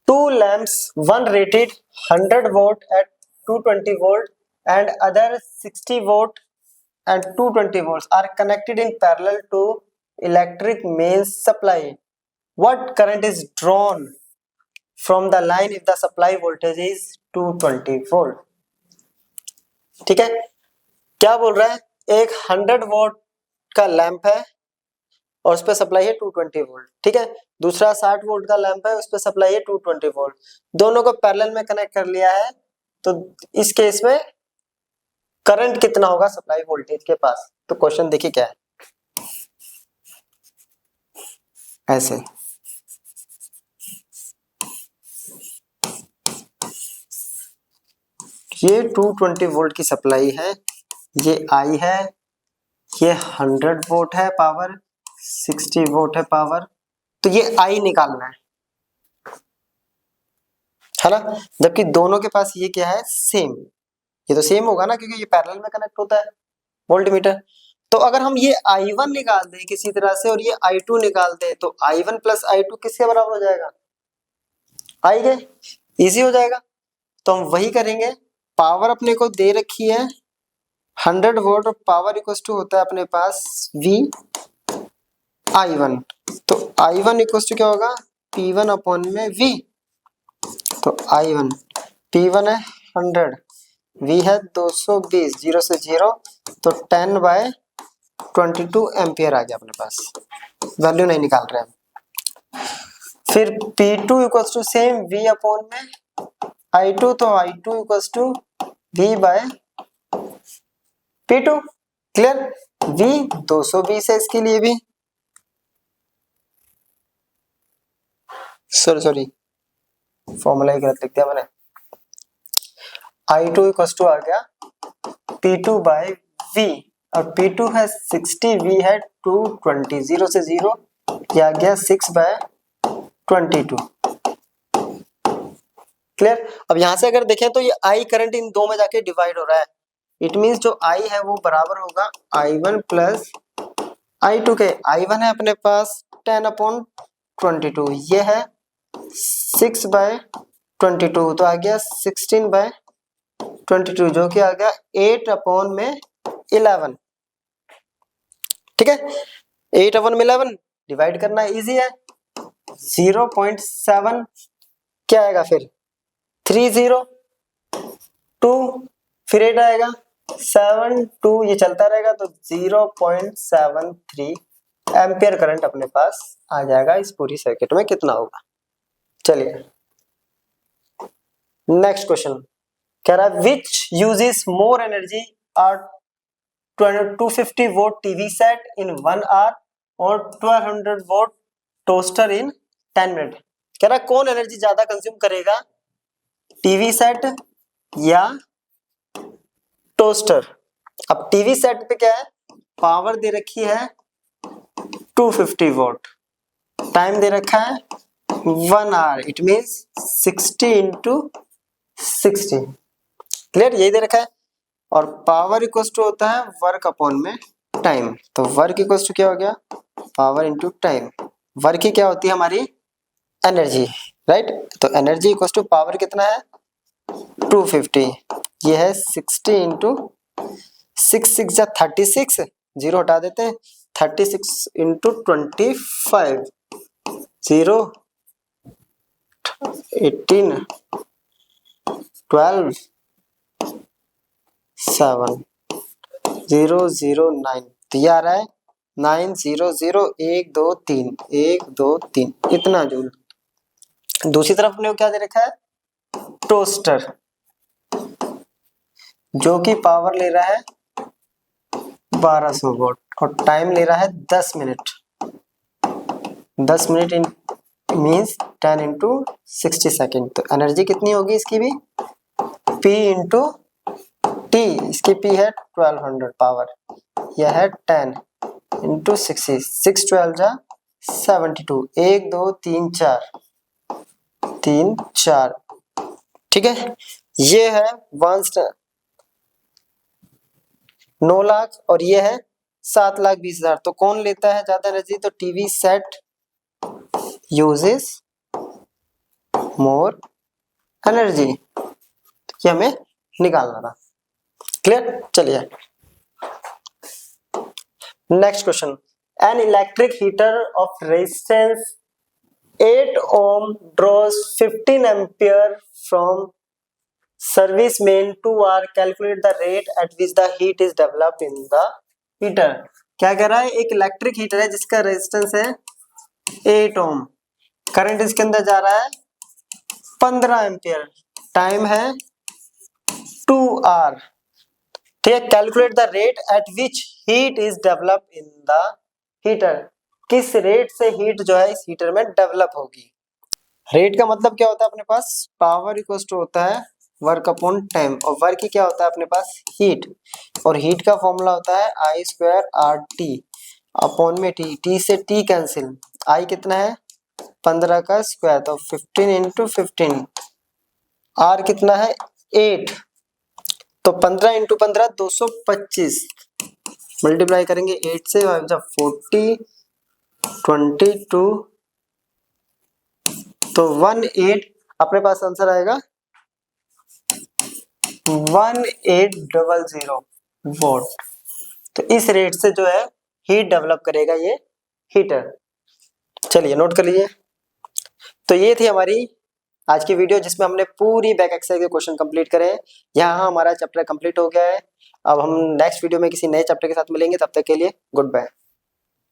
2 lamps, one rated 100 watt at 220 volt and other 60 watt and 220 volts are connected in parallel to electric mains supply. What current is drawn from the line if the supply voltage is 220 volt? ठीक है, क्या बोल रहा है, एक 100 वोल्ट का लैंप है और उस पर सप्लाई है 220 वोल्ट, ठीक है। दूसरा 60 वोल्ट का लैंप है, उस पर सप्लाई है 220 वोल्ट, दोनों को पैरेलल में कनेक्ट कर लिया है। तो इस केस में करंट कितना होगा सप्लाई वोल्टेज के पास? तो क्वेश्चन देखिए क्या है, ऐसे ये 220 वोल्ट की सप्लाई है, ये I है, ये 100 वोल्ट है पावर, 60 वोल्ट है पावर, तो ये I निकालना है ना। जबकि दोनों के पास ये क्या है, सेम, ये तो सेम होगा ना, क्योंकि ये पैरेलल में कनेक्ट होता है वोल्टमीटर। तो अगर हम ये I1 निकाल दें किसी तरह से और ये I2 निकाल दें, तो I1 प्लस I2 किसके बराबर हो जाएगा, I के, इजी हो जाएगा। तो हम वही करेंगे, पावर अपने को दे रखी है 100 वोल्ट और पावर इक्वल टू होता है अपने पास V I1, तो I1 इक्वल टू क्या होगा P1/V। तो I1 P1 है 100, V है 220, 0 से 0, तो 10/22 एम्पियर आ गया अपने पास, वैल्यू नहीं निकाल रहे हैं। फिर P2 equals to same V/I2, तो I2 equals to V/P2। Clear? V 220 है इसके लिए भी, सॉरी फॉर्मूला ही गलत लिख दिया मैंने। I2 इक्वल्स टू आ गया P2/V, और P2 है 60, V है 220, 0 से 0, ये आ गया 6/22। क्लियर? अब यहां से अगर देखें तो ये I करंट इन दो में जाके डिवाइड हो रहा है, इट मींस जो I है वो बराबर होगा I1 प्लस I2 के। I1 है अपने पास 10/22, ये है 6/22, तो आ गया 16/22, जो कि आ गया 8/11। ठीक है, 8/11 डिवाइड करना इजी है, 0.7 क्या आएगा फिर 302, फिर 8 आएगा 72, ये चलता रहेगा, तो 0.73 एम्पियर करंट अपने पास आ जाएगा। इस पूरी सर्किट में कितना होगा? चलिए नेक्स्ट क्वेश्चन कह रहा है which uses more energy are 250 watt TV set in 1 hour और 1200 वोट टोस्टर इन 10 मिनट। कह रहा है कौन एनर्जी ज्यादा कंज्यूम करेगा, टीवी सेट या टोस्टर। अब टीवी सेट पे क्या है, पावर दे रखी है 250 वोट, टाइम दे रखा है 1 hour, it means 60 into 60। Clear? यही दे रखा है, और पावर इक्वल टू होता है वर्क अपॉन में टाइम, तो वर्क इक्वल टू क्या हो गया पावर इंटू टाइम, वर्क की क्या होती है हमारी एनर्जी, राइट। तो एनर्जी इक्वल्स टू पावर कितना है 250, ये है 60 इंटू 6 या 36, जीरो हटा देते हैं, 36 इंटू 25, 0 18 12 7 0 0 9, तो ये आ रहा है 900 1 2 3 1 2 3 इतना जूल। दूसरी तरफ ने क्या दे रखा है टोस्टर, जो कि पावर ले रहा है 1200 वोल्ट और टाइम ले रहा है 10 minute. 10 minute in means 10 into 60 second, तो एनर्जी कितनी होगी इसकी भी P इंटू टी, इसकी P है 1200 पावर, यह है 10 इंटू 60, 6 12 जा 72, 1 2 3 4 3 4, ठीक है। ये है 9 लाख और ये है 7,20,000, तो कौन लेता है ज्यादा एनर्जी, तो TV set uses more energy, ये हमें निकालना था। क्लियर, चलिए next question. An electric heater of resistance 8 ohm draws 15 ampere from service main to R, calculate the rate at which the heat is developed in the heater। क्या कह रहा है, एक इलेक्ट्रिक हीटर है जिसका रेजिस्टेंस है 8 ohm, करंट इसके अंदर जा रहा है 15 एम्पियर, टाइम है 2 hour, ठीक है। Calculate the rate at which heat is develop in the heater, किस रेट से हीट जो है इस हीटर में डेवलप होगी। रेट का मतलब क्या होता है अपने पास, पावर इक्वल टू होता है वर्क अपॉन टाइम, और वर्क की क्या होता है अपने पास हीट, और हीट का फॉर्मूला होता है आई स्क्वायर आर टी अपॉन में टी, टी से टी कैंसिल, आई कितना है 15 का स्क्वायर, तो 15 इंटू 15, आर कितना है 8, तो 15 इंटू 15 225, मल्टीप्लाई करेंगे 8 से, जब 40 22, तो 18 अपने पास आंसर आएगा 1800 वोल्ट। तो इस रेट से जो है हीट डेवलप करेगा ये हीटर। चलिए नोट कर लीजिए। तो ये थी हमारी आज की वीडियो जिसमें हमने पूरी बैक एक्सरसाइज के क्वेश्चन कंप्लीट करे। यहाँ हमारा चैप्टर कंप्लीट हो गया है। अब हम नेक्स्ट वीडियो में किसी नए चैप्टर के साथ मिलेंगे, तब तक के लिए गुड बाय।